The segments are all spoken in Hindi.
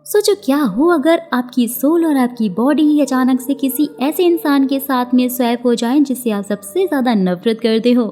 सोचो क्या हो अगर आपकी सोल और आपकी बॉडी अचानक से किसी ऐसे इंसान के साथ में स्वैप हो जाए जिससे आप सबसे ज्यादा नफरत करते हो।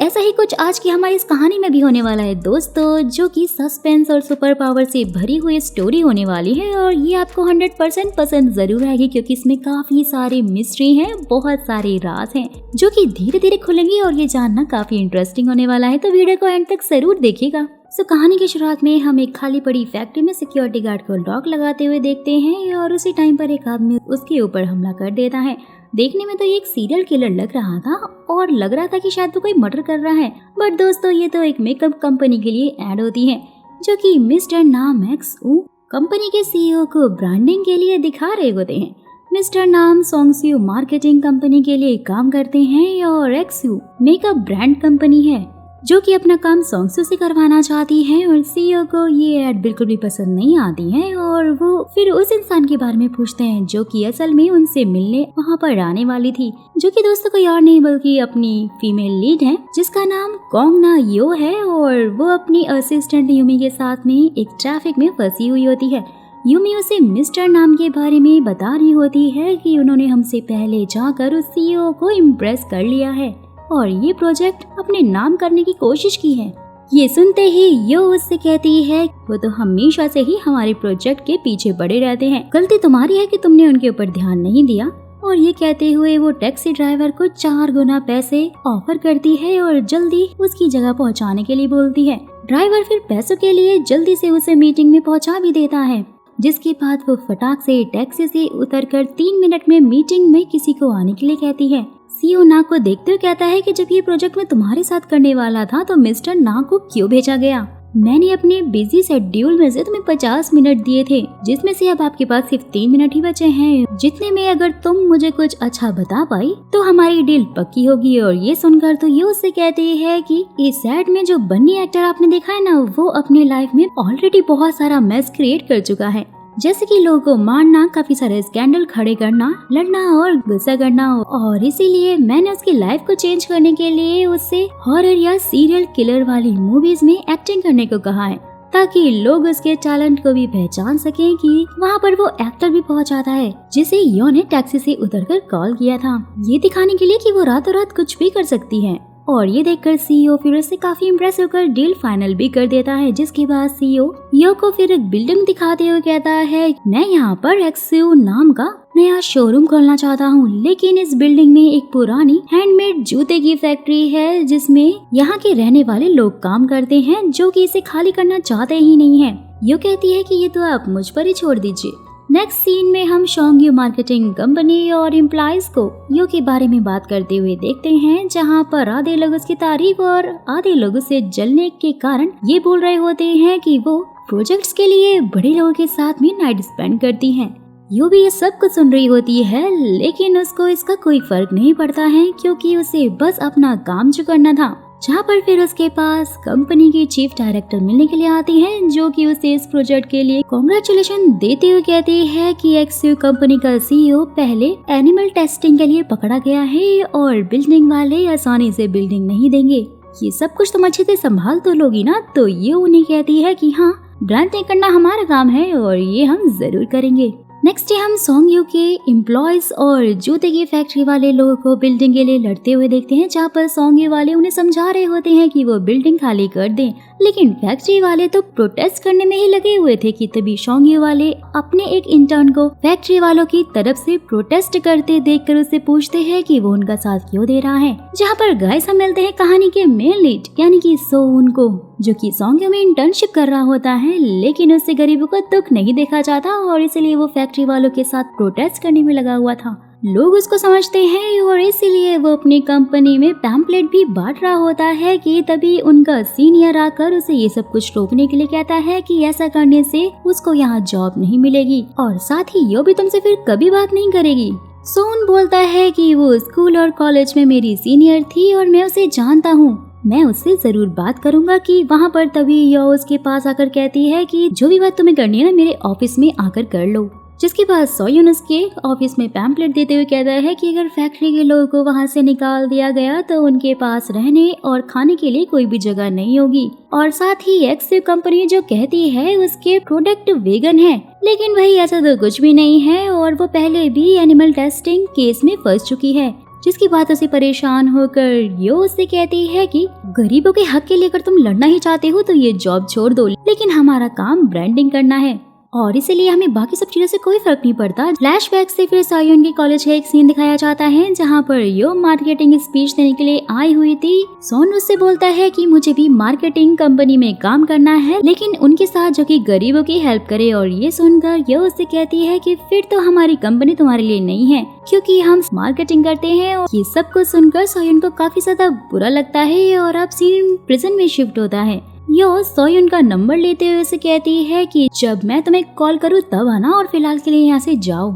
ऐसा ही कुछ आज की हमारी इस कहानी में भी होने वाला है दोस्तों, जो कि सस्पेंस और सुपर पावर से भरी हुई स्टोरी होने वाली है और ये आपको 100% पसंद जरूर आएगी क्योंकि इसमें काफी सारी मिस्ट्री हैं, बहुत सारे राज हैं जो कि धीरे धीरे खुलेंगे और ये जानना काफी इंटरेस्टिंग होने वाला है। तो वीडियो को एंड तक जरूर देखिएगा। कहानी की शुरुआत में हम एक खाली पड़ी फैक्ट्री में सिक्योरिटी गार्ड को लॉक लगाते हुए देखते हैं और उसी टाइम पर एक आदमी उसके ऊपर हमला कर देता है। देखने में तो ये एक सीरियल किलर लग रहा था और लग रहा था कि शायद वो कोई मर्डर कर रहा है, बट दोस्तों ये तो एक मेकअप कंपनी के लिए ऐड होती है जो कि मिस्टर नाम एक्स कंपनी के सीईओ को ब्रांडिंग के लिए दिखा रहे होते हैं। मिस्टर नाम सोंगस्यू मार्केटिंग कंपनी के लिए काम करते हैं और एक्सयू मेकअप ब्रांड कंपनी है जो कि अपना काम सोंगस्यू से करवाना चाहती है और सीईओ को ये ऐड बिल्कुल भी पसंद नहीं आती है और वो फिर उस इंसान के बारे में पूछते हैं जो कि असल में उनसे मिलने वहाँ पर आने वाली थी, जो कि दोस्तों कोई और नहीं बल्कि अपनी फीमेल लीड है जिसका नाम कोंगना यो है और वो अपनी असिस्टेंट यूमी के साथ में एक ट्रैफिक में फंसी हुई होती है। यूमी उसे मिस्टर नाम के बारे में बता रही होती है कि उन्होंने हमसे पहले जाकर उस सीईओ को इम्प्रेस कर लिया है और ये प्रोजेक्ट अपने नाम करने की कोशिश की है। ये सुनते ही यो उससे कहती है वो तो हमेशा से ही हमारे प्रोजेक्ट के पीछे पड़े रहते हैं, गलती तुम्हारी है कि तुमने उनके ऊपर ध्यान नहीं दिया। और ये कहते हुए वो टैक्सी ड्राइवर को 4 गुना पैसे ऑफर करती है और जल्दी उसकी जगह पहुंचाने के लिए बोलती है। ड्राइवर फिर पैसों के लिए जल्दी से उसे मीटिंग में पहुंचा भी देता है, जिसके बाद वो फटाक से टैक्सी से उतरकर 3 मिनट में मीटिंग में किसी को आने के लिए कहती है। सीईओ ना को देखते हुए कहता है कि जब ये प्रोजेक्ट मैं तुम्हारे साथ करने वाला था तो मिस्टर ना को क्यों भेजा गया? मैंने अपने बिजी शेड्यूल में से तुम्हें 50 मिनट दिए थे जिसमें से अब आपके पास सिर्फ 3 मिनट ही बचे हैं, जितने में अगर तुम मुझे कुछ अच्छा बता पाई तो हमारी डील पक्की होगी। और ये सुनकर तो ये उससे कहती है कि इस एड में जो बन्नी एक्टर आपने देखा है ना, वो अपने लाइफ में ऑलरेडी बहुत सारा मैस क्रिएट कर चुका है, जैसे कि लोगों को मारना, काफी सारे स्कैंडल खड़े करना, लड़ना और गुस्सा करना, और इसीलिए मैंने उसकी लाइफ को चेंज करने के लिए उससे हॉरर या सीरियल किलर वाली मूवीज में एक्टिंग करने को कहा है ताकि लोग उसके टैलेंट को भी पहचान सकें कि वहाँ पर वो एक्टर भी पहुँच जाता है जिसे यो ने टैक्सी से उतरकर कॉल किया था, ये दिखाने के लिए कि वो रातों रात कुछ भी कर सकती है। और ये देखकर सीईओ फिर उससे काफी इम्प्रेस होकर डील फाइनल भी कर देता है, जिसके बाद सीईओ यो को फिर एक बिल्डिंग दिखाते हुए कहता है मैं यहाँ पर एक्सयू नाम का नया शोरूम खोलना चाहता हूँ, लेकिन इस बिल्डिंग में एक पुरानी हैंडमेड जूते की फैक्ट्री है जिसमें यहाँ के रहने वाले लोग काम करते हैं जो कि इसे खाली करना चाहते ही नहीं है। यो कहती है कि ये तो आप मुझ पर ही छोड़ दीजिए। नेक्स्ट सीन में हम सोंगस्यू मार्केटिंग कंपनी और एम्प्लॉइज को यो के बारे में बात करते हुए देखते हैं, जहां पर आधे लोग उसकी तारीफ और आधे लोग उसे जलने के कारण ये बोल रहे होते हैं कि वो प्रोजेक्ट्स के लिए बड़े लोगों के साथ में नाइट स्पेंड करती हैं। यो भी ये सब कुछ सुन रही होती है, लेकिन उसको इसका कोई फर्क नहीं पड़ता है क्योंकि उसे बस अपना काम जो करना था। जहाँ पर फिर उसके पास कंपनी की चीफ डायरेक्टर मिलने के लिए आती है जो कि उसे इस प्रोजेक्ट के लिए कांग्रेचुलेशन देते हुए कहती है कि एक्सयू कंपनी का सीईओ पहले एनिमल टेस्टिंग के लिए पकड़ा गया है और बिल्डिंग वाले आसानी से बिल्डिंग नहीं देंगे, ये सब कुछ तुम अच्छे से संभाल तो लोगी ना। तो ये उन्हें कहती है कि हाँ, ब्रांडिंग करना हमारा काम है और ये हम जरूर करेंगे। नेक्स्ट डे हम सोंगस्यू के एम्प्लॉयज और जूते की फैक्ट्री वाले लोगों को बिल्डिंग के लिए लड़ते हुए देखते हैं, जहाँ पर सोंगस्यू वाले उन्हें समझा रहे होते हैं कि वो बिल्डिंग खाली कर दें, लेकिन फैक्ट्री वाले तो प्रोटेस्ट करने में ही लगे हुए थे कि तभी सोंगस्यू वाले अपने एक इंटर्न को फैक्ट्री वालों की तरफ से प्रोटेस्ट करते देखकर उससे पूछते हैं कि वो उनका साथ क्यों दे रहा है। जहाँ पर गाइस हम मिलते हैं कहानी के मेन लीड यानी कि सोन को, जो कि सोंगस्यू में इंटर्नशिप कर रहा होता है, लेकिन उससे गरीबों का दुख नहीं देखा जाता और इसलिए वो फैक्ट्री वालों के साथ प्रोटेस्ट करने में लगा हुआ था। लोग उसको समझते हैं और इसीलिए वो अपनी कंपनी में पैम्पलेट भी बांट रहा होता है कि तभी उनका सीनियर आकर उसे ये सब कुछ रोकने के लिए कहता है कि ऐसा करने से उसको यहाँ जॉब नहीं मिलेगी और साथ ही यो भी तुमसे फिर कभी बात नहीं करेगी। सोन बोलता है कि वो स्कूल और कॉलेज में मेरी सीनियर थी और मैं उसे जानता हूँ, मैं उससे जरूर बात करूंगा कि वहाँ पर। तभी यो उसके पास आकर कहती है कि जो भी बात तुम्हें करनी है ना, मेरे ऑफिस में आकर कर लो। जिसके बाद सोयुन उसके ऑफिस में पैम्पलेट देते हुए कहता है कि अगर फैक्ट्री के लोगों को वहाँ से निकाल दिया गया तो उनके पास रहने और खाने के लिए कोई भी जगह नहीं होगी, और साथ ही एक्सयू कंपनी जो कहती है उसके प्रोडक्ट वेगन है, लेकिन भाई ऐसा तो कुछ भी नहीं है और वो पहले भी एनिमल टेस्टिंग केस में फंस चुकी है। जिसकी बातों से परेशान होकर यो उससे कहती है कि गरीबों के हक के लिए अगर तुम लड़ना ही चाहते हो तो ये जॉब छोड़ दो, लेकिन हमारा काम ब्रांडिंग करना है और इसीलिए हमें बाकी सब चीजों से कोई फर्क नहीं पड़ता। फ्लैशबैक से फिर सोयुन के कॉलेज का एक सीन दिखाया जाता है जहाँ पर यो मार्केटिंग स्पीच देने के लिए आई हुई थी। सोन उससे बोलता है कि मुझे भी मार्केटिंग कंपनी में काम करना है, लेकिन उनके साथ जो कि गरीबों की हेल्प करे, और ये सुनकर यो उससे कहती है कि फिर तो हमारी कंपनी तुम्हारे लिए नहीं है क्योंकि हम मार्केटिंग करते हैं। और ये सब कुछ सुनकर सोयुन को काफी ज्यादा बुरा लगता है और अब सीन प्रिजन में शिफ्ट होता है। यो सोयुन का नंबर लेते हुए उसे कहती है कि जब मैं तुम्हें कॉल करूँ तब आना और फिलहाल के लिए यहाँ से जाओ।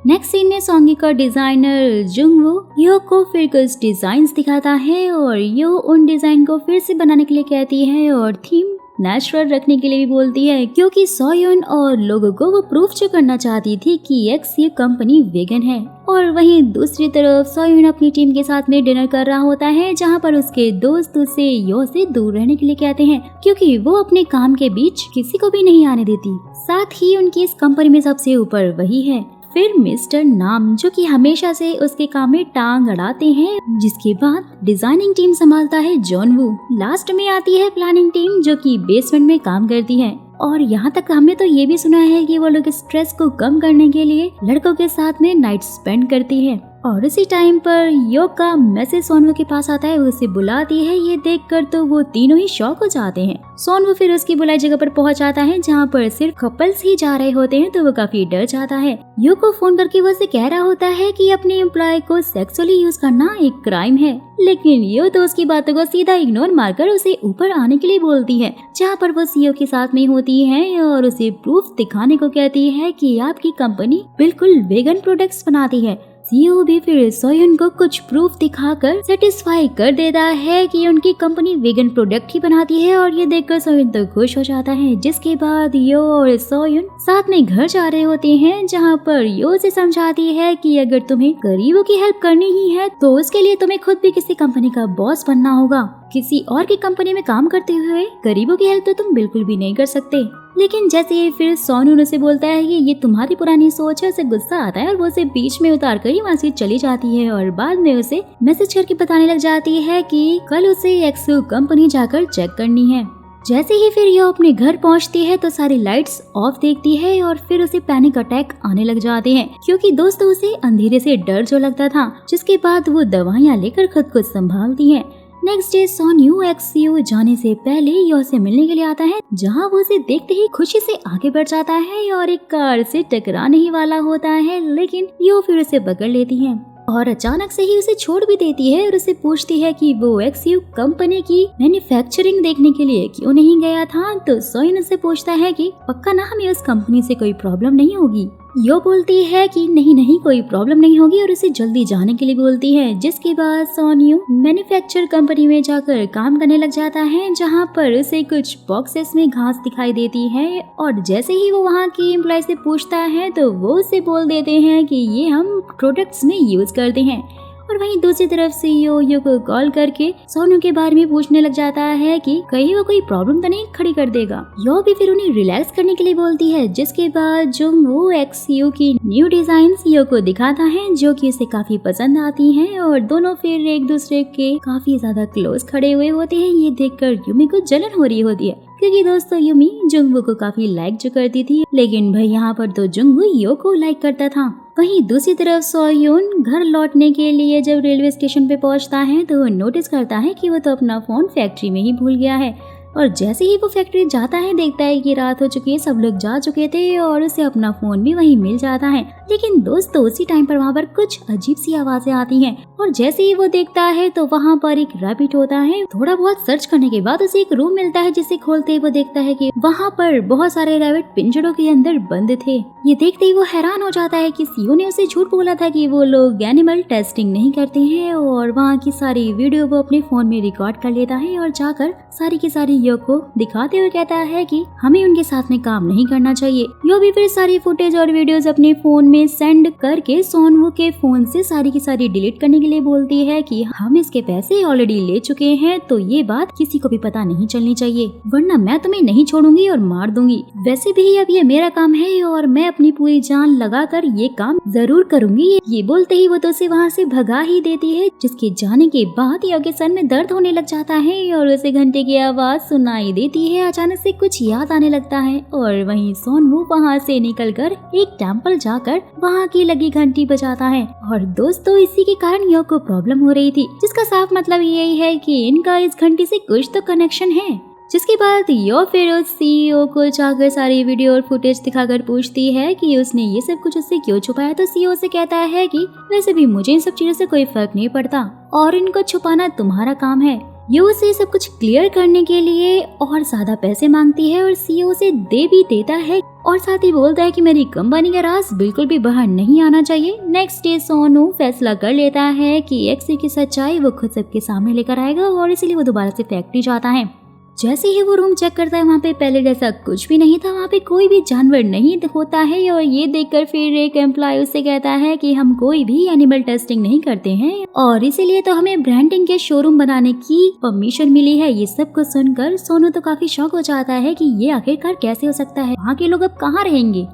नेक्स्ट सीन में सॉन्गी का डिजाइनर जुंगवू यो को फिर कुछ डिजाइन्स दिखाता है और यो उन डिजाइन को फिर से बनाने के लिए कहती है और थीम नेचुरल रखने के लिए भी बोलती है, क्योंकि सोयुन और लोगों को वो प्रूफ जो करना चाहती थी कि एक्सयू कंपनी वेगन है। और वहीं दूसरी तरफ सोयुन अपनी टीम के साथ में डिनर कर रहा होता है जहां पर उसके दोस्त उसे यो से दूर रहने के लिए कहते हैं क्योंकि वो अपने काम के बीच किसी को भी नहीं आने देती। साथ ही उनकी इस कंपनी में सबसे ऊपर वही है। फिर मिस्टर नाम जो कि हमेशा से उसके काम में टांग अड़ाते हैं। जिसके बाद डिजाइनिंग टीम संभालता है जॉनवू। लास्ट में आती है प्लानिंग टीम जो कि बेसमेंट में काम करती है। और यहाँ तक हमने तो ये भी सुना है कि वो लोग स्ट्रेस को कम करने के लिए लड़कों के साथ में नाइट स्पेंड करती है। और इसी टाइम पर यो का मैसेज सोनवू के पास आता है, उसे बुलाती है। ये देखकर तो वो तीनों ही शॉक हो जाते हैं। सोनवू फिर उसकी बुलाई जगह पर पहुंच जाता है जहाँ पर सिर्फ कपल्स ही जा रहे होते हैं, तो वो काफी डर जाता है। यो को फोन करके वो उसे कह रहा होता है कि अपने एम्प्लॉय को सेक्सुअली यूज करना एक क्राइम है, लेकिन यो तो उसकी बातों को सीधा इग्नोर मारकर उसे ऊपर आने के लिए बोलती है जहाँ पर वो सीईओ के साथ में होती है और उसे प्रूफ दिखाने को कहती है कि आपकी कंपनी बिल्कुल वेगन प्रोडक्ट्स बनाती है। सीईओ भी फिर सोयुन को कुछ प्रूफ दिखाकर सेटिस्फाई कर देता है कि उनकी कंपनी वेगन प्रोडक्ट ही बनाती है और ये देखकर सोयुन तो खुश हो जाता है। जिसके बाद यो और सोयुन साथ में घर जा रहे होते हैं जहाँ पर यो से समझाती है कि अगर तुम्हें गरीबों की हेल्प करनी ही है तो उसके लिए तुम्हें खुद भी किसी कंपनी का बॉस बनना होगा। किसी और की कंपनी में काम करते हुए गरीबों की हेल्प तो तुम बिल्कुल भी नहीं कर सकते। लेकिन जैसे ही फिर सोनू उसे बोलता है कि ये तुम्हारी पुरानी सोच है, उसे गुस्सा आता है और वो उसे बीच में उतार कर ही वहाँ से चली जाती है और बाद में उसे मैसेज करके बताने लग जाती है कि कल उसे एक्सयू कंपनी जाकर चेक करनी है। जैसे ही फिर यो अपने घर पहुंचती है तो सारी लाइट्स ऑफ देखती है और फिर उसे पैनिक अटैक आने लग जाते हैं क्योंकि दोस्तों उसे अंधेरे से डर जो लगता था। जिसके बाद वो दवाइयाँ लेकर खुद को संभालती है। नेक्स्ट डे सोन्यू एक्सयू जाने से पहले यो से मिलने के लिए आता है जहां वो उसे देखते ही खुशी से आगे बढ़ जाता है और एक कार से टकराने ही वाला होता है, लेकिन यो फिर उसे पकड़ लेती है और अचानक से ही उसे छोड़ भी देती है और उसे पूछती है कि वो एक्सयू कंपनी की मैन्युफैक्चरिंग देखने के लिए क्यों नहीं गया था। तो सोयुन उससे पूछता है कि पक्का ना हमें उस कंपनी से कोई प्रॉब्लम नहीं होगी। यो बोलती है कि नहीं कोई प्रॉब्लम नहीं होगी और उसे जल्दी जाने के लिए बोलती है। जिसके बाद सोन्यू मैन्युफैक्चर कंपनी में जाकर काम करने लग जाता है जहां पर उसे कुछ बॉक्सेस में घास दिखाई देती है और जैसे ही वो वहां की एम्प्लॉय से पूछता है तो वो उसे बोल देते हैं कि ये हम प्रोडक्ट्स में यूज करते हैं। और वहीं दूसरी तरफ से यो को कॉल करके सोनू के बारे में पूछने लग जाता है कि कहीं वो कोई प्रॉब्लम तो नहीं खड़ी कर देगा। यो भी फिर उन्हें रिलैक्स करने के लिए बोलती है। जिसके बाद जो वो एक्सयू की न्यू डिजाइन्स यो को दिखाता है जो कि उसे काफी पसंद आती हैं और दोनों फिर एक दूसरे के काफी ज्यादा क्लोज खड़े हुए होते हैं। ये देखकर युमी को जलन हो रही होती है क्योंकि दोस्तों युमी जुंगवू को काफी लाइक जो करती थी, लेकिन भाई यहाँ पर तो जुंगवू यो को लाइक करता था। वहीं दूसरी तरफ सोयुन घर लौटने के लिए जब रेलवे स्टेशन पे पहुंचता है तो वो नोटिस करता है कि वो तो अपना फोन फैक्ट्री में ही भूल गया है और जैसे ही वो फैक्ट्री जाता है देखता है कि रात हो चुकी है, सब लोग जा चुके थे और उसे अपना फोन भी वहीं मिल जाता है। लेकिन दोस्तों उसी टाइम पर वहाँ पर कुछ अजीब सी आवाजें आती हैं और जैसे ही वो देखता है तो वहाँ पर एक रैबिट होता है। थोड़ा बहुत सर्च करने के बाद उसे एक रूम मिलता है जिसे खोलते ही वो देखता है कि वहाँ पर बहुत सारे रैबिट पिंजरों के अंदर बंद थे। ये देखते ही वो हैरान हो जाता है कि सीईओ ने उसे झूठ बोला था कि वो लोग एनिमल टेस्टिंग नहीं करते हैं और वहाँ की सारी वीडियो वो अपने फोन में रिकॉर्ड कर लेता है और जाकर सारी की सारी यो को दिखाते हुए कहता है कि हमें उनके साथ में काम नहीं करना चाहिए। यो भी फिर सारी फुटेज और वीडियोस अपने फोन में सेंड करके सोनवू के फोन से सारी की सारी डिलीट करने के लिए बोलती है कि हम इसके पैसे ऑलरेडी ले चुके हैं, तो ये बात किसी को भी पता नहीं चलनी चाहिए, वरना मैं तुम्हें नहीं छोड़ूंगी और मार दूंगी। वैसे भी अब ये मेरा काम है और मैं अपनी पूरी जान लगाकर ये काम जरूर करूंगी। ये बोलते ही वो तो उसे वहाँ से भगा ही देती है, जिसके जाने के बाद यो के सर में दर्द होने लग जाता है और उसे घंटे की आवाज सुनाई देती है। अचानक से कुछ याद आने लगता है और वहीं सोनवू वहाँ से निकलकर एक टेम्पल जाकर वहाँ की लगी घंटी बजाता है। और दोस्तों इसी के कारण यो को प्रॉब्लम हो रही थी, जिसका साफ मतलब यही है कि इनका इस घंटी से कुछ तो कनेक्शन है। जिसके बाद यो फिर उस सीईओ को जाकर सारी वीडियो और फुटेज दिखाकर पूछती है कि उसने ये सब कुछ उससे क्यों छुपाया। तो सीईओ से कहता है कि वैसे भी मुझे इन सब चीजों से कोई फर्क नहीं पड़ता और इनको छुपाना तुम्हारा काम है। यो उसे सब कुछ क्लियर करने के लिए और ज्यादा पैसे मांगती है और सीईओ से दे भी देता है और साथ ही बोलता है कि मेरी कंपनी का राज बिल्कुल भी बाहर नहीं आना चाहिए। नेक्स्ट डे सोनू फैसला कर लेता है कि एक्सी की सच्चाई वो खुद सबके सामने लेकर आएगा और इसलिए वो दोबारा से फैक्ट्री जाता है। जैसे ही वो रूम चेक करता है वहाँ पे पहले जैसा कुछ भी नहीं था, वहाँ पे कोई भी जानवर नहीं होता है और ये देखकर फिर एक एम्प्लॉय उससे कहता है कि हम कोई भी एनिमल टेस्टिंग नहीं करते हैं और इसीलिए तो हमें ब्रांडिंग के शोरूम बनाने की परमिशन मिली है। ये सब कुछ सुनकर सोनू तो काफी शॉक हो जाता है कि ये आखिरकार कैसे हो सकता है, वहाँ के लोग अब कहाँ रहेंगे।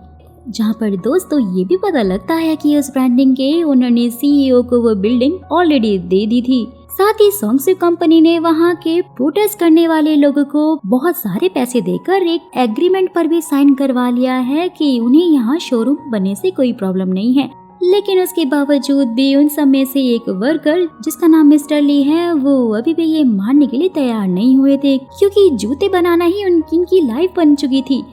जहाँ पर दोस्तों ये भी पता लगता है कि उस ब्रांडिंग के ओनर ने सीईओ को वो बिल्डिंग ऑलरेडी दे दी थी। साथ ही सोंगसू कंपनी ने वहाँ के प्रोटेस्ट करने वाले लोगों को बहुत सारे पैसे देकर एक एग्रीमेंट पर भी साइन करवा लिया है कि उन्हें यहाँ शोरूम बनने से कोई प्रॉब्लम नहीं है। लेकिन उसके बावजूद भी उन सब में से एक वर्कर जिसका नाम मिस्टर ली है, वो अभी भी ये मानने के लिए तैयार नहीं हुए थे, क्योंकि जूते बनाना ही उनकी लाइफ बन चुकी थी।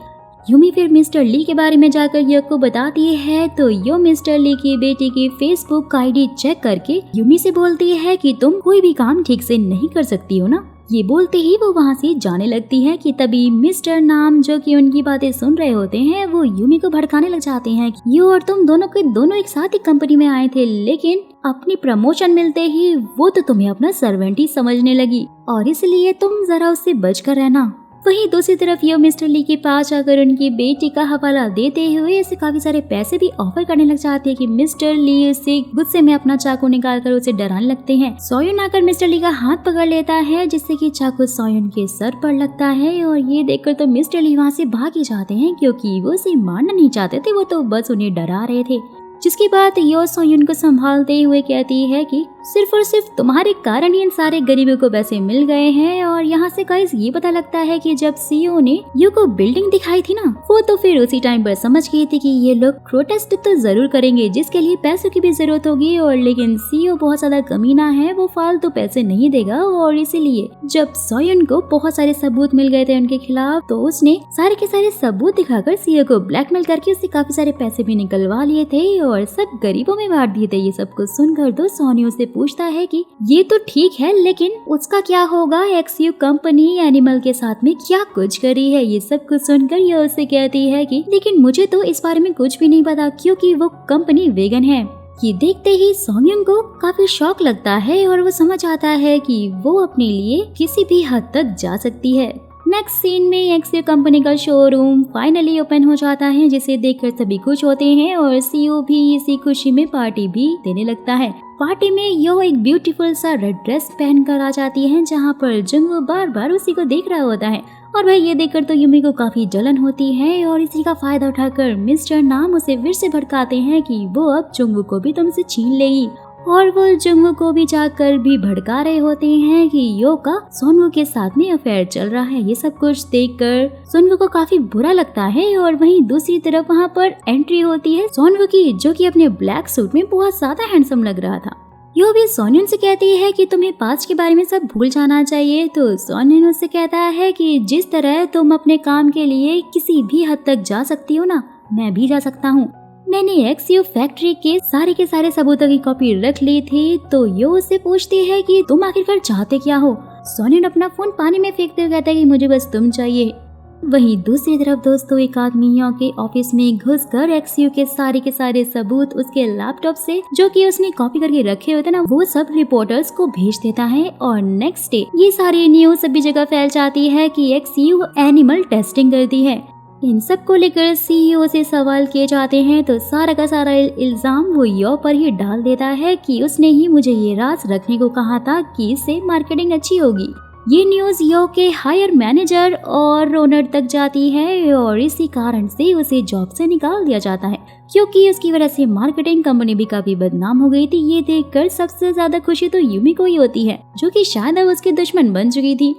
यूमी फिर मिस्टर ली के बारे में जाकर यो को बताती है, तो यो मिस्टर ली की बेटी की फेसबुक आईडी चेक करके यूमी से बोलती है कि तुम कोई भी काम ठीक से नहीं कर सकती हो ना। ये बोलते ही वो वहाँ से जाने लगती है कि तभी मिस्टर नाम जो कि उनकी बातें सुन रहे होते हैं, वो यूमी को भड़काने लग जाते हैं। यो और तुम दोनों के दोनों एक साथ ही कंपनी में आए थे, लेकिन अपनी प्रमोशन मिलते ही वो तो तुम्हें अपना सर्वेंट ही समझने लगी और इसलिए तुम जरा उससे बच कर रहना। वहीं दूसरी तरफ यो मिस्टर ली के पास आकर उनकी बेटी का हवाला देते हुए इसे काफी सारे पैसे भी ऑफर करने लग जाते हैं कि मिस्टर ली उससे गुस्से में अपना चाकू निकालकर उसे डराने लगते हैं। सोयुन आकर मिस्टर ली का हाथ पकड़ लेता है, जिससे कि चाकू सोयुन के सर पर लगता है और ये देखकर तो मिस्टर ली वहाँ से भाग ही जाते हैं, क्योंकि वो उसे मारना नहीं चाहते थे, वो तो बस उन्हें डरा रहे थे। जिसके बाद यो सोयुन को संभालते हुए कहती है कि सिर्फ और सिर्फ तुम्हारे कारण ही इन सारे गरीबों को पैसे मिल गए हैं। और यहाँ से गाइस ये पता लगता है कि जब सीईओ ने यू को बिल्डिंग दिखाई थी ना, वो तो फिर उसी टाइम पर समझ गई थी कि ये लोग प्रोटेस्ट तो जरूर करेंगे, जिसके लिए पैसों की भी जरूरत होगी। और लेकिन सीईओ बहुत ज्यादा कमीना है, वो फालतू पैसे नहीं देगा। और इसीलिए जब सोयुन को बहुत सारे सबूत मिल गए थे उनके खिलाफ, तो उसने सारे के सारे सबूत दिखाकर सीईओ को ब्लैकमेल करके उससे काफी सारे पैसे भी निकलवा लिए थे और सब गरीबों में बांट दिए थे। ये सब कुछ सुनकर तो सोनी उससे पूछता है कि ये तो ठीक है, लेकिन उसका क्या होगा, एक्सयू कंपनी एनिमल के साथ में क्या कुछ करी है। ये सब कुछ सुनकर ये उससे कहती है कि लेकिन मुझे तो इस बारे में कुछ भी नहीं पता, क्योंकि वो कंपनी वेगन है। ये देखते ही सोनियम को काफी शौक लगता है और वो समझ आता है कि वो अपने लिए किसी भी हद तक जा सकती है। नेक्स्ट सीन में एक्सयू कंपनी का शोरूम फाइनली ओपन हो जाता है, जिसे देखकर सभी खुश होते हैं और सीईओ भी इसी खुशी में पार्टी भी देने लगता है। पार्टी में यो एक ब्यूटीफुल सा रेड ड्रेस पहनकर आ जाती है, जहाँ पर जंगू बार बार उसी को देख रहा होता है। और भाई ये देखकर तो यूमी को काफी जलन होती है और इसी का फायदा उठाकर मिस्टर नाम उसे फिर से भड़काते हैं कि वो अब जंगू को भी तुमसे छीन लेगी। और वो जंगू को भी जाकर भी भड़का रहे होते हैं कि यो का सोनवू के साथ में अफेयर चल रहा है। ये सब कुछ देखकर सोनवू को काफी बुरा लगता है। और वहीं दूसरी तरफ वहाँ पर एंट्री होती है सोनवू की, जो कि अपने ब्लैक सूट में बहुत ज्यादा हैंडसम लग रहा था। यो भी सोनियन से कहती है कि तुम्हें पास्ट के बारे में सब भूल जाना चाहिए। तो सोनियन उससे कहता है कि जिस तरह तुम अपने काम के लिए किसी भी हद तक जा सकती हो ना, मैं भी जा सकता हूँ। मैंने एक्सयू फैक्ट्री के सारे सबूतों की कॉपी रख ली थी। तो यो उससे पूछती है कि तुम आखिरकार चाहते क्या हो। सोनियन अपना फोन पानी में फेंकते हुए कहता है कि मुझे बस तुम चाहिए। वहीं दूसरी तरफ दोस्तों एक आदमी यो के ऑफिस में घुसकर एक्सयू के सारे सबूत उसके लैपटॉप से जो कि उसने कॉपी करके रखे होते ना वो सब रिपोर्टर्स को भेज देता है और नेक्स्ट डे ये सारी न्यूज सभी जगह फैल जाती है कि एक्सयू एनिमल टेस्टिंग करती है। इन सब को लेकर सीईओ से सवाल किए जाते हैं तो सारा का सारा इल्जाम वो यो पर ही डाल देता है कि उसने ही मुझे ये राज रखने को कहा था कि इससे मार्केटिंग अच्छी होगी। ये न्यूज यो के हायर मैनेजर और ओनर तक जाती है और इसी कारण से उसे जॉब से निकाल दिया जाता है क्योंकि उसकी वजह से मार्केटिंग कंपनी भी काफी बदनाम हो गई थी। ये देखकर सबसे ज्यादा खुशी तो यूमी को ही होती है जो कि शायद अब उसकी दुश्मन बन चुकी थी।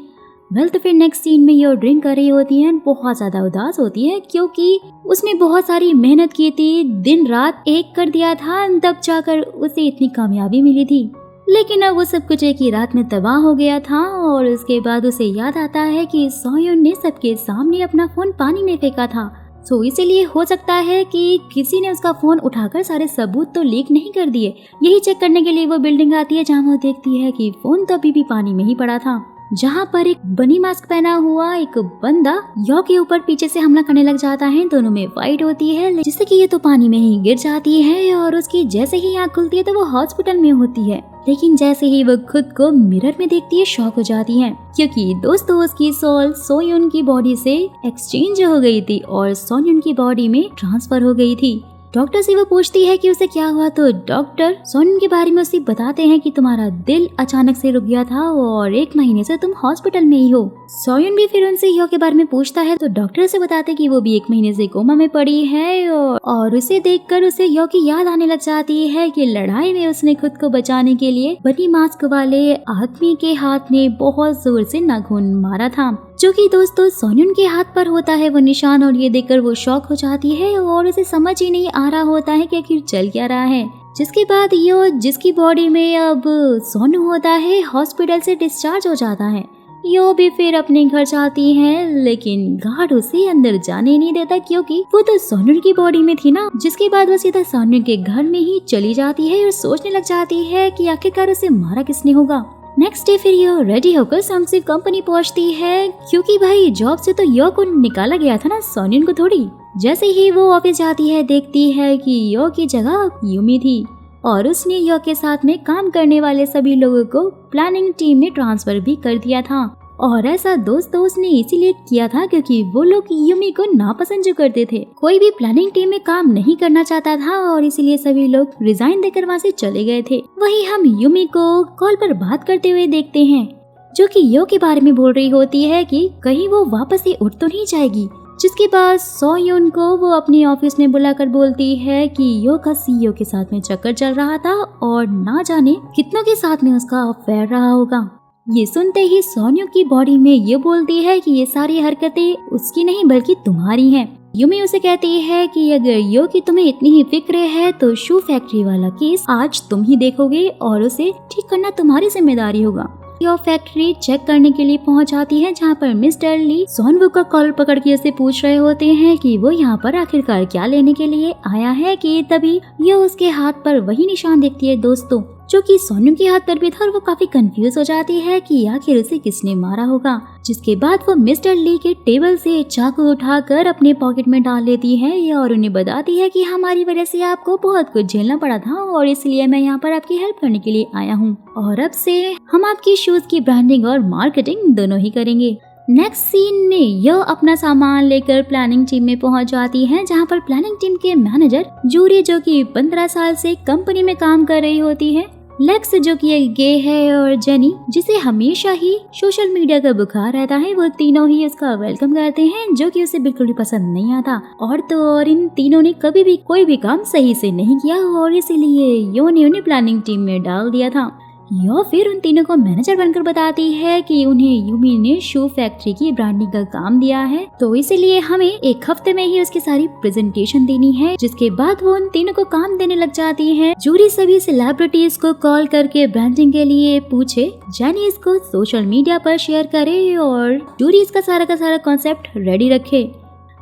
वेल तो फिर नेक्स्ट सीन में ये ड्रिंक कर रही होती है, बहुत ज्यादा उदास होती है क्योंकि उसने बहुत सारी मेहनत की थी, दिन रात एक कर दिया था, तब जाकर उसे इतनी कामयाबी मिली थी। लेकिन अब वो सब कुछ एक ही रात में तबाह हो गया था और उसके बाद उसे याद आता है कि सोयुन ने सबके सामने अपना फोन पानी में फेंका था। सो इसीलिए हो सकता है कि किसी ने उसका फोन उठाकर सारे सबूत तो लीक नहीं कर दिए। यही चेक करने के लिए वो बिल्डिंग आती है जहाँ वो देखती है कि फोन तो अभी भी पानी में ही पड़ा था, जहाँ पर एक बनी मास्क पहना हुआ एक बंदा यो के ऊपर पीछे से हमला करने लग जाता है। दोनों में फाइट होती है जिससे कि ये तो पानी में ही गिर जाती है और उसकी जैसे ही आँख खुलती है तो वो हॉस्पिटल में होती है। लेकिन जैसे ही वो खुद को मिरर में देखती है शॉक हो जाती है क्योंकि दोस्तों उसकी सोल सोयुन की बॉडी से एक्सचेंज हो गई थी और सोयुन की बॉडी में ट्रांसफर हो गई थी। डॉक्टर से वो पूछती है कि उसे क्या हुआ तो डॉक्टर सोयुन के बारे में उसे बताते हैं कि तुम्हारा दिल अचानक से रुक गया था और 1 महीने से तुम हॉस्पिटल में ही हो। सोयुन भी फिर उनसे यो के बारे में पूछता है तो डॉक्टर से बताते कि वो भी 1 महीने से कोमा में पड़ी है और उसे देखकर उसे यो की याद आने लग जाती है कि लड़ाई में उसने खुद को बचाने के लिए बनी मास्क वाले आदमी के हाथ में बहुत जोर से नाखून मारा था, जो कि दोस्तों सोयुन के हाथ पर होता है वो निशान। और ये देखकर वो शॉक हो जाती है और उसे समझ ही नहीं आ रहा होता है कि आखिर चल क्या रहा है। जिसके बाद यो जिसकी बॉडी में अब सोनू होता है हॉस्पिटल से डिस्चार्ज हो जाता है। यो भी फिर अपने घर जाती है लेकिन गार्ड उसे अंदर जाने नहीं देता क्योंकि वो तो सोनू की बॉडी में थी ना। जिसके बाद वो सीधा सोनू के घर में ही चली जाती है और सोचने लग जाती है कि आखिरकार उसे मारा किसने होगा। नेक्स्ट डे फिर यो रेडी होकर समसी कंपनी पहुंचती है क्योंकि भाई जॉब से तो यो को निकाला गया था ना, सोनियन को थोड़ी। जैसे ही वो ऑफिस जाती है देखती है कि यो की जगह यूमी थी और उसने यो के साथ में काम करने वाले सभी लोगों को प्लानिंग टीम में ट्रांसफर भी कर दिया था। और ऐसा दोस्तों उसने इसीलिए किया था क्योंकि वो लोग यूमी को नापसंद जो करते थे, कोई भी प्लानिंग टीम में काम नहीं करना चाहता था और इसीलिए सभी लोग रिजाइन देकर वहाँ से चले गए थे। वहीं हम यूमी को कॉल पर बात करते हुए देखते हैं जो कि यो के बारे में बोल रही होती है कि कहीं वो वापस से उठ तो नहीं जाएगी। जिसके बाद सोयुन को वो अपने ऑफिस में बुलाकर बोलती है कि यो का सीईओ के साथ में चक्कर चल रहा था और ना जाने कितनों के साथ में उसका अफेयर रहा होगा। ये सुनते ही सोन्यू की बॉडी में ये बोलती है कि ये सारी हरकतें उसकी नहीं बल्कि तुम्हारी हैं। यूमी उसे कहती है कि अगर यो की तुम्हें इतनी ही फिक्र है तो शू फैक्ट्री वाला केस आज तुम ही देखोगे और उसे ठीक करना तुम्हारी जिम्मेदारी होगा। यो फैक्ट्री चेक करने के लिए पहुंच जाती है जहां पर मिस्टर ली सोनवू का कॉल पकड़ के उसे पूछ रहे होते हैं कि वो यहाँ पर आखिरकार क्या लेने के लिए आया है कि तभी यो उसके हाथ पर वही निशान देखती है दोस्तों जो कि सोनू के हाथ पर भी था और वो काफी कंफ्यूज हो जाती है कि आखिर उसे किसने मारा होगा। जिसके बाद वो मिस्टर ली के टेबल से चाकू उठाकर अपने पॉकेट में डाल लेती है और उन्हें बताती है कि हमारी वजह से आपको बहुत कुछ झेलना पड़ा था और इसलिए मैं यहाँ पर आपकी हेल्प करने के लिए आया हूँ और अब से हम आपकी शूज की ब्रांडिंग और मार्केटिंग दोनों ही करेंगे। नेक्स्ट सीन में यह अपना सामान लेकर प्लानिंग टीम में पहुंच जाती है जहां पर प्लानिंग टीम के मैनेजर जूरी जो कि 15 साल से कंपनी में काम कर रही होती है, लेक्स जो कि एक गे है और जेनी जिसे हमेशा ही सोशल मीडिया का बुखार रहता है, वो तीनों ही उसका वेलकम करते हैं जो कि उसे बिल्कुल भी पसंद नहीं आता। और तो और इन तीनों ने कभी भी कोई भी काम सही से नहीं किया और इसीलिए यो ने उन्हें प्लानिंग टीम में डाल दिया था। यो फिर उन तीनों को मैनेजर बनकर बताती है कि उन्हें यूमी ने शू फैक्ट्री की ब्रांडिंग का काम दिया है तो इसीलिए हमें 1 हफ्ते में ही उसकी सारी प्रेजेंटेशन देनी है। जिसके बाद वो उन तीनों को काम देने लग जाती है। जूरी सभी सेलिब्रिटीज को कॉल करके ब्रांडिंग के लिए पूछे, जेनी इसको सोशल मीडिया पर शेयर करे और जूरी इसका सारा कॉन्सेप्ट रेडी रखे।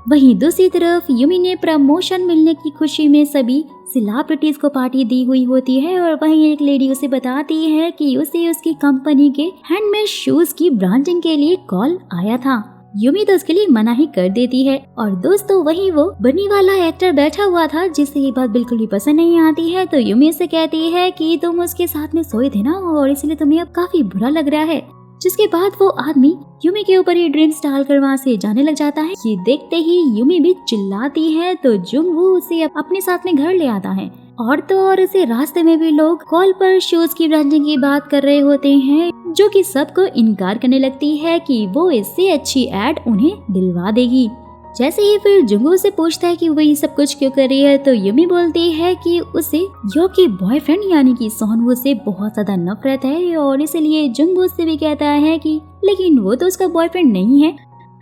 वहीं दूसरी तरफ यूमी ने प्रमोशन मिलने की खुशी में सभी सेलिब्रिटीज को पार्टी दी हुई होती है और वहीं एक लेडी उसे बताती है कि उसे उसकी कंपनी के हैंडमेड शूज की ब्रांडिंग के लिए कॉल आया था। यूमी तो उसके लिए मना ही कर देती है। और दोस्तों वहीं वो बनी वाला एक्टर बैठा हुआ था जिसे ये बात बिल्कुल भी पसंद नहीं आती है। तो यूमी से कहती है कि तुम उसके साथ में सोए थे ना और इसलिए तुम्हें अब काफी बुरा लग रहा है। जिसके बाद वो आदमी यूमी के ऊपर ही ड्रिंक्स डालकर वहाँ से जाने लग जाता है। ये देखते ही यूमी भी चिल्लाती है तो जुंगवू उसे अपने साथ में घर ले आता है। और तो और उसे रास्ते में भी लोग कॉल पर शूज की ब्रांडिंग की बात कर रहे होते हैं, जो कि सबको इनकार करने लगती है कि वो इससे अच्छी एड उन्हें दिलवा देगी। जैसे ही फिर जुंगू से पूछता है कि वो ये सब कुछ क्यों कर रही है तो यूमी बोलती है कि उसे यो के बॉयफ्रेंड यानी कि सोनवू से बहुत ज्यादा नफरत है और इसलिए जुंगू से भी कहता है कि लेकिन वो तो उसका बॉयफ्रेंड नहीं है।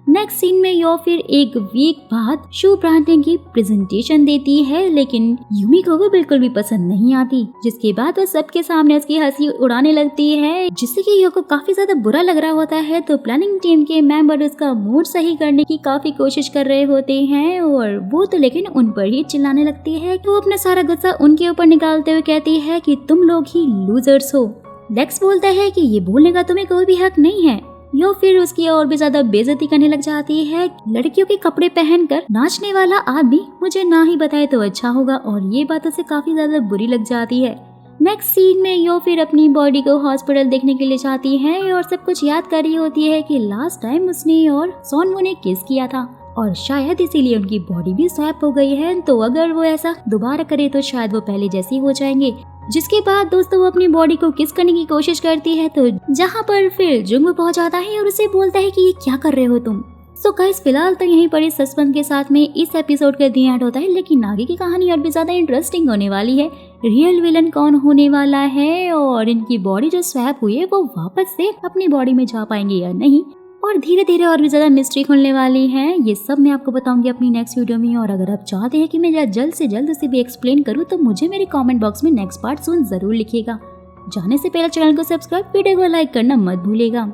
नेक्स्ट सीन में यो फिर एक वीक बाद शू ब्रांडिंग की प्रेजेंटेशन देती है, लेकिन यूमी को वो बिल्कुल भी पसंद नहीं आती। जिसके बाद वो सबके सामने उसकी हंसी उड़ाने लगती है, जिससे कि यो को काफी ज्यादा बुरा लग रहा होता है। तो प्लानिंग टीम के मेंबर उसका मूड सही करने की काफी कोशिश कर रहे होते हैं और वो तो लेकिन उन पर ही चिल्लाने लगती है। वो अपना सारा गुस्सा उनके ऊपर निकालते हुए कहती है कि तुम लोग ही लूजर्स हो। लेक्स बोलता है कि ये बोलने का तुम्हें कोई भी हक नहीं है। यो फिर उसकी और भी ज्यादा बेइज्जती करने लग जाती है। लड़कियों के कपड़े पहनकर नाचने वाला आदमी मुझे ना ही बताए तो अच्छा होगा, और ये बात उसे काफी ज्यादा बुरी लग जाती है। नेक्स्ट सीन में यो फिर अपनी बॉडी को हॉस्पिटल देखने के लिए जाती है और सब कुछ याद कर रही होती है कि लास्ट टाइम उसने और सोनवू ने किस किया था और शायद इसीलिए उनकी बॉडी भी स्वैप हो गई है। तो अगर वो ऐसा दोबारा करे तो शायद वो पहले जैसी हो जाएंगे। जिसके बाद दोस्तों वो अपनी बॉडी को किस करने की कोशिश करती है, तो जहाँ पर फिर जुंगू पहुँच जाता है और उसे बोलता है कि ये क्या कर रहे हो तुम। सो गाइस फिलहाल तो यहीं पर इस सस्पेंस के साथ में इस एपिसोड का दी एंड होता है, लेकिन आगे की कहानी और भी ज्यादा इंटरेस्टिंग होने वाली है। रियल विलन कौन होने वाला है और इनकी बॉडी जो स्वैप हुई है वो वापस से अपनी बॉडी में जा पाएंगे या नहीं, और धीरे धीरे और भी ज्यादा मिस्ट्री खुलने वाली है। ये सब मैं आपको बताऊंगी अपनी नेक्स्ट वीडियो में। और अगर आप चाहते हैं कि मैं जल्द से जल्द उसे भी एक्सप्लेन करूँ तो मुझे मेरे कमेंट बॉक्स में नेक्स्ट पार्ट सुन जरूर लिखिएगा। जाने से पहले चैनल को सब्सक्राइब, वीडियो को लाइक करना मत भूलिएगा।